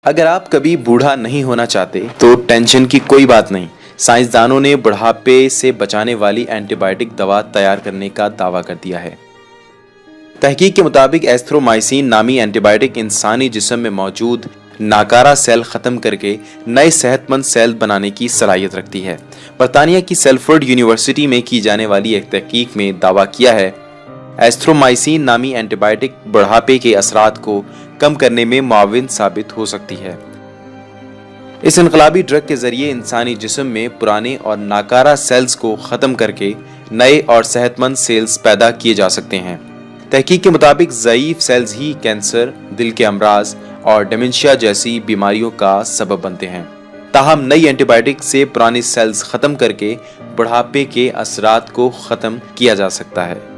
اگر آپ کبھی بوڑھا نہیں ہونا چاہتے تو ٹینشن کی کوئی بات نہیں۔ سائنسدانوں نے بڑھاپے سے بچانے والی اینٹی بائیوٹک دوا تیار کرنے کا دعویٰ کر دیا ہے۔ تحقیق کے مطابق ایزتھرومائسین نامی اینٹی بائیوٹک انسانی جسم میں موجود ناکارہ سیل ختم کر کے نئے صحت مند سیل بنانے کی صلاحیت رکھتی ہے۔ برطانیہ کی سیلفورڈ یونیورسٹی میں کی جانے والی ایک تحقیق میں دعویٰ کیا ہے ایزتھرومائسین نامی اینٹی بائیوٹک بڑھاپے کے اثرات کو کم کرنے میں معاون ثابت ہو سکتی ہے۔ اس انقلابی ڈرگ کے ذریعے انسانی جسم میں پرانے اور ناکارہ سیلز کو ختم کر کے نئے اور صحت مند سیلز پیدا کیے جا سکتے ہیں۔ تحقیق کے مطابق ضعیف سیلز ہی کینسر، دل کے امراض اور ڈیمنشیا جیسی بیماریوں کا سبب بنتے ہیں۔ تاہم نئی اینٹی بائیوٹک سے پرانے سیلز ختم کر کے بڑھاپے کے اثرات کو ختم کیا جا سکتا ہے۔